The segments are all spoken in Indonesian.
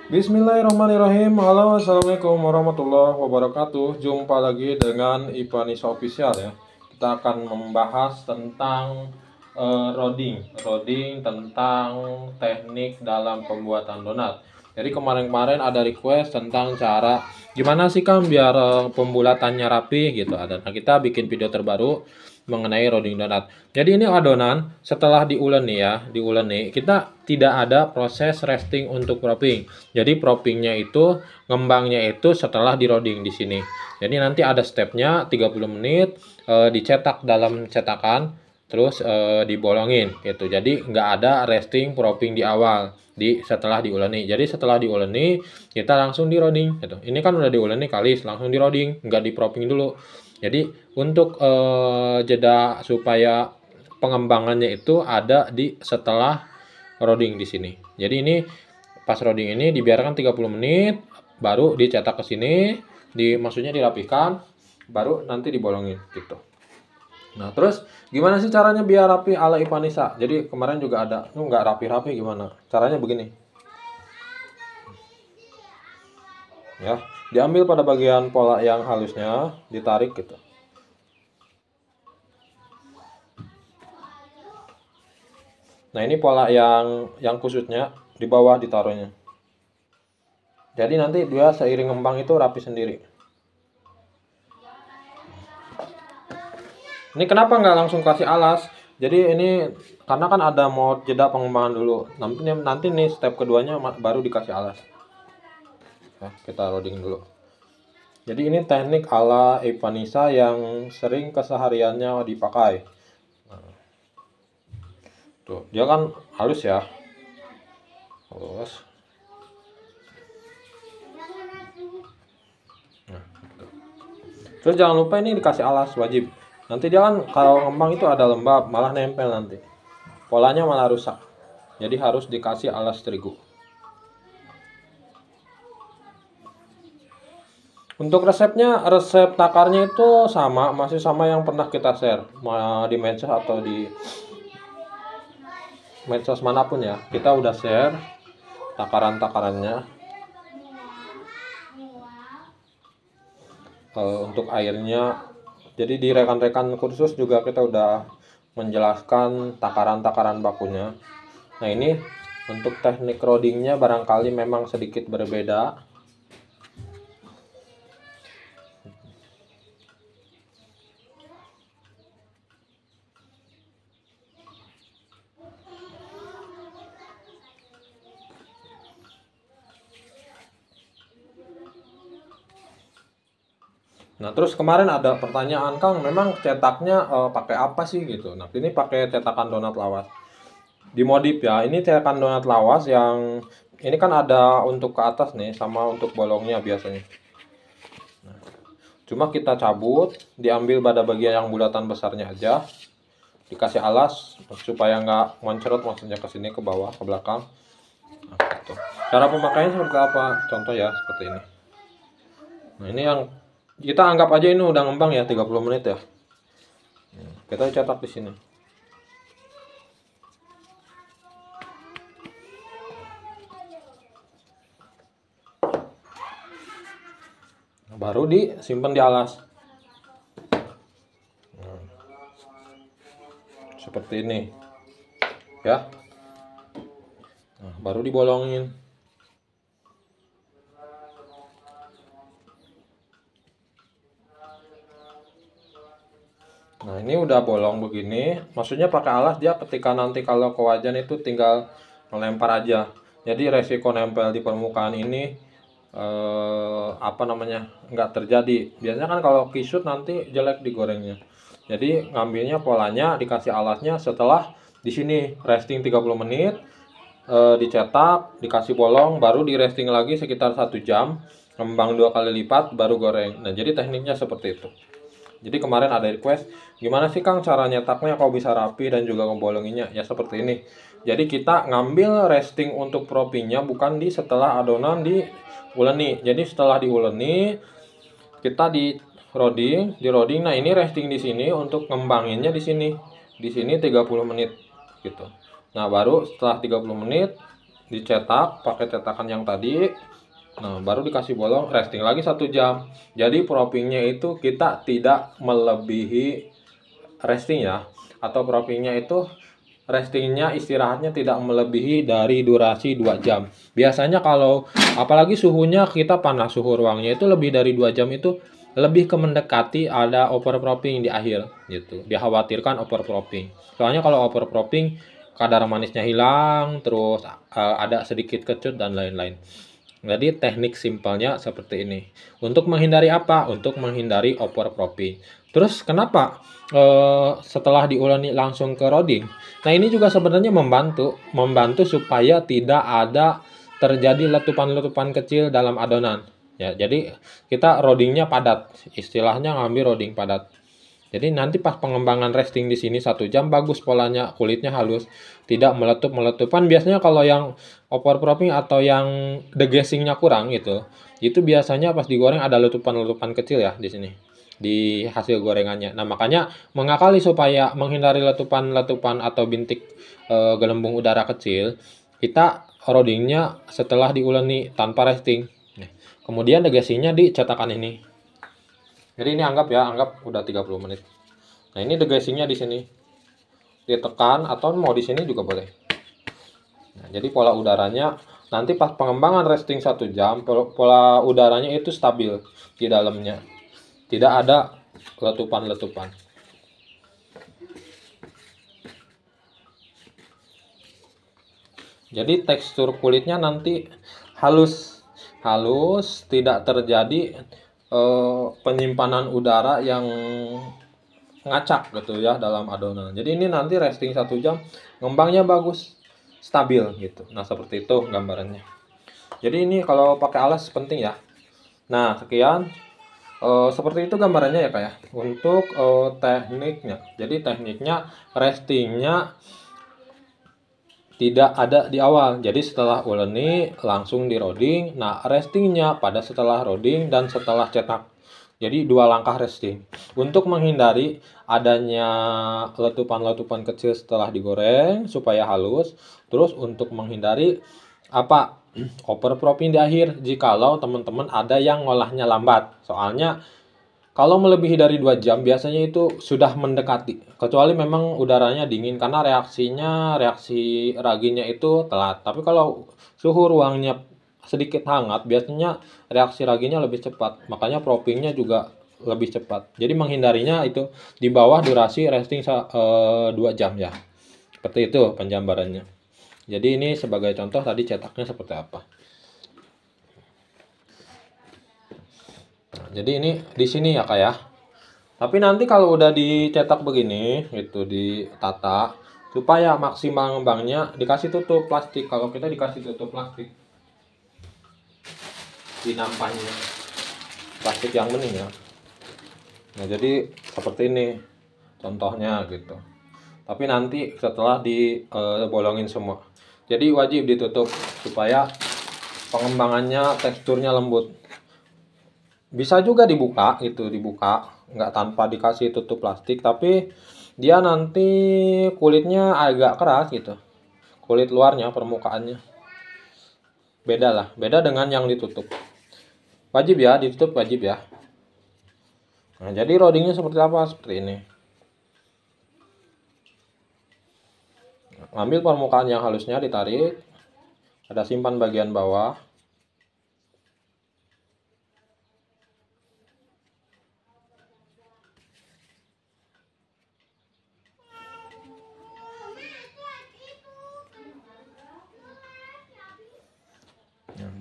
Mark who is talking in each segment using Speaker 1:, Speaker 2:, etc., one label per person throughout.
Speaker 1: Bismillahirrahmanirrahim. Halo, assalamualaikum warahmatullahi wabarakatuh. Jumpa lagi dengan Ipanisa Official ya. Kita akan membahas tentang rodding tentang teknik dalam pembuatan donat. Jadi kemarin-kemarin ada request tentang cara gimana sih Kang biar pembulatannya rapi gitu. Nah, kita bikin video terbaru mengenai rodding donat. Jadi ini adonan setelah diuleni ya, diuleni kita tidak ada proses resting untuk propping. Jadi proppingnya itu ngembangnya itu setelah di rodding di sini. Jadi nanti ada stepnya 30 menit dicetak dalam cetakan terus dibolongin gitu. Jadi nggak ada resting propping di awal di setelah diuleni. Jadi setelah diuleni kita langsung di rodding gitu. Ini kan udah diuleni kalis langsung di rodding, nggak di propping dulu. Jadi untuk jeda supaya pengembangannya itu ada di setelah rodding di sini. Jadi ini pas rodding ini dibiarkan 30 menit baru dicetak ke sini, maksudnya dirapikan, baru nanti dibolongin gitu. Nah, terus gimana sih caranya biar rapi ala Ipanisa? Jadi kemarin juga ada, nggak rapi-rapi gimana? Caranya begini. Ya, diambil pada bagian pola yang halusnya, ditarik gitu. Nah, ini pola yang kusutnya di bawah ditaruhnya. Jadi nanti dia seiring ngembang itu rapi sendiri. Ini kenapa nggak langsung kasih alas? Jadi ini karena kan ada mau jeda pengembangan dulu. Nanti nih step keduanya baru dikasih alas. Nah, kita loading dulu. Jadi ini teknik ala Ipanisa yang sering kesehariannya dipakai. Nah, tuh dia kan halus ya. Halus. Nah, gitu. Terus jangan lupa ini dikasih alas wajib. Nanti dia kan kalau ngembang itu ada lembab, malah nempel nanti. Polanya malah rusak. Jadi harus dikasih alas terigu. Untuk resepnya, resep takarnya itu sama, masih sama yang pernah kita share di medsos atau di medsos manapun ya. Kita udah share takaran-takarannya. Untuk airnya, jadi di rekan-rekan kursus juga kita udah menjelaskan takaran-takaran bakunya. Nah, ini untuk teknik roddingnya barangkali memang sedikit berbeda. Nah, terus kemarin ada pertanyaan, Kang, memang cetaknya pakai apa sih gitu. Nah, ini pakai cetakan donat lawas. Dimodif ya. Ini cetakan donat lawas yang ini kan ada untuk ke atas nih sama untuk bolongnya biasanya. Nah, cuma kita cabut, diambil pada bagian yang bulatan besarnya aja. Dikasih alas supaya nggak moncrot maksudnya ke sini ke bawah, ke belakang. Nah, gitu. Cara pemakaiannya seperti apa? Contoh ya, seperti ini. Nah, ini yang kita anggap aja ini udah ngembang ya 30 menit ya. Kita cetak di sini. Baru disimpan di alas. Seperti ini. Ya. Nah, baru dibolongin. Nah, ini udah bolong begini, maksudnya pakai alas dia ketika nanti kalau ke wajan itu tinggal melempar aja. Jadi resiko nempel di permukaan ini nggak terjadi. Biasanya kan kalau kisut nanti jelek digorengnya. Jadi ngambilnya polanya dikasih alasnya setelah di sini resting 30 menit, dicetak, dikasih bolong, baru di resting lagi sekitar 1 jam, ngembang 2 kali lipat baru goreng. Nah, jadi tekniknya seperti itu. Jadi kemarin ada request, gimana sih Kang cara nyetaknya kok bisa rapi dan juga ngebolonginnya? Ya seperti ini. Jadi kita ngambil resting untuk proppingnya bukan di setelah adonan diuleni. Jadi setelah diuleni kita di rodding. Nah, ini resting di sini untuk ngembanginnya di sini. Di sini 30 menit gitu. Nah, baru setelah 30 menit dicetak pakai cetakan yang tadi. Nah, baru dikasih bolong, resting lagi 1 jam. Jadi proppingnya itu kita tidak melebihi resting ya, atau proppingnya itu restingnya istirahatnya tidak melebihi dari durasi 2 jam. Biasanya kalau apalagi suhunya kita panas, suhu ruangnya itu lebih dari 2 jam itu lebih ke mendekati ada overpropping di akhir gitu. Dikhawatirkan overpropping. Soalnya kalau overpropping kadar manisnya hilang, terus ada sedikit kecut dan lain-lain. Jadi teknik simpelnya seperti ini. Untuk menghindari apa? Untuk menghindari overpropping. Terus kenapa setelah diuleni langsung ke rodding? Nah, ini juga sebenarnya membantu supaya tidak ada terjadi letupan-letupan kecil dalam adonan. Ya, jadi kita roddingnya padat. Istilahnya ngambil rodding padat. Jadi nanti pas pengembangan resting di sini 1 jam bagus polanya, kulitnya halus, tidak meletup-meletupan. Biasanya kalau yang overpropping atau yang degazingnya kurang itu biasanya pas digoreng ada letupan-letupan kecil ya di sini di hasil gorengannya. Nah, makanya mengakali supaya menghindari letupan-letupan atau bintik gelembung udara kecil, kita roddingnya setelah diuleni tanpa resting. Nah, kemudian degazingnya di cetakan ini. Jadi ini anggap udah 30 menit. Nah, ini degazingnya di sini. Ditekan atau mau di sini juga boleh. Nah, jadi pola udaranya nanti pas pengembangan resting 1 jam, pola udaranya itu stabil di dalamnya. Tidak ada letupan-letupan. Jadi tekstur kulitnya nanti halus, tidak terjadi penyimpanan udara yang ngacak gitu ya dalam adonan. Jadi ini nanti resting 1 jam, ngembangnya bagus, stabil gitu. Nah, seperti itu gambarannya. Jadi ini kalau pakai alas penting ya. Nah, sekian seperti itu gambarannya ya Kak ya. Untuk tekniknya. Jadi tekniknya restingnya tidak ada di awal. Jadi setelah uleni langsung di rodding. Nah, restingnya pada setelah rodding dan setelah cetak. Jadi 2 langkah resting. Untuk menghindari adanya letupan-letupan kecil setelah digoreng supaya halus. Terus untuk menghindari apa? Overpropping di akhir jikalau teman-teman ada yang ngolahnya lambat. Soalnya kalau melebihi dari 2 jam biasanya itu sudah mendekati. Kecuali memang udaranya dingin karena reaksi raginya itu telat. Tapi kalau suhu ruangnya sedikit hangat biasanya reaksi raginya lebih cepat. Makanya proppingnya juga lebih cepat. Jadi menghindarinya itu di bawah durasi resting 2 jam ya. Seperti itu penjambarannya. Jadi ini sebagai contoh tadi cetaknya seperti apa. Nah, jadi ini di sini ya Kak ya. Tapi nanti kalau udah dicetak begini, itu ditata supaya maksimal ngembangnya dikasih tutup plastik. Kalau kita dikasih tutup plastik di nampahnya, plastik yang bening ya. Nah, jadi seperti ini contohnya gitu. Tapi nanti setelah dibolongin semua. Jadi wajib ditutup supaya pengembangannya teksturnya lembut. Bisa juga dibuka nggak tanpa dikasih tutup plastik, tapi dia nanti kulitnya agak keras gitu, kulit luarnya permukaannya beda dengan yang ditutup. Wajib ya ditutup, wajib ya. Nah, jadi roddingnya seperti apa? Seperti ini. Ambil permukaan yang halusnya, ditarik, ada simpan bagian bawah.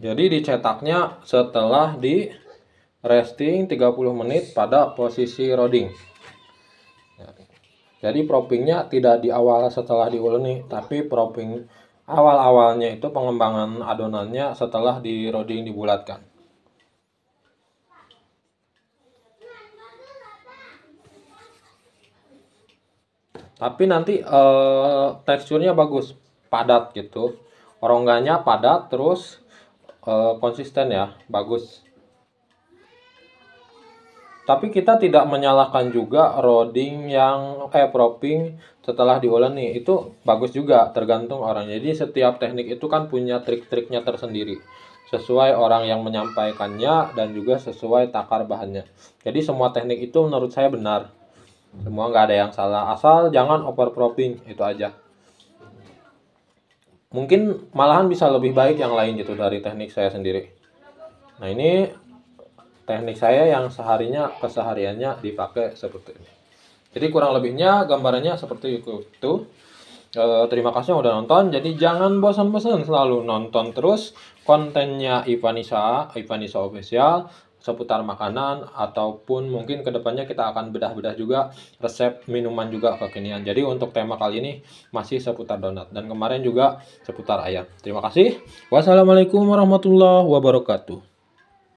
Speaker 1: Jadi dicetaknya setelah di resting 30 menit pada posisi rodding. Jadi proppingnya tidak di awal setelah diuleni, tapi propping awal-awalnya itu pengembangan adonannya setelah di rodding dibulatkan. Tapi nanti teksturnya bagus, padat gitu. Rongganya padat terus konsisten ya, bagus. Tapi kita tidak menyalahkan juga rodding yang propping setelah diuleni, itu bagus juga tergantung orang. Jadi setiap teknik itu kan punya trik-triknya tersendiri, sesuai orang yang menyampaikannya dan juga sesuai takar bahannya. Jadi semua teknik itu menurut saya benar, semua nggak ada yang salah, asal jangan over propping, itu aja. Mungkin malahan bisa lebih baik yang lain gitu dari teknik saya sendiri. Nah, ini teknik saya yang kesehariannya dipakai seperti ini. Jadi kurang lebihnya gambarannya seperti itu. Terima kasih yang udah nonton. Jadi jangan bosan-bosan selalu nonton terus kontennya Ivanisa Official seputar makanan, ataupun mungkin kedepannya kita akan bedah-bedah juga resep minuman juga kekinian. Jadi untuk tema kali ini masih seputar donat, dan kemarin juga seputar ayam. Terima kasih. Wassalamualaikum warahmatullahi wabarakatuh.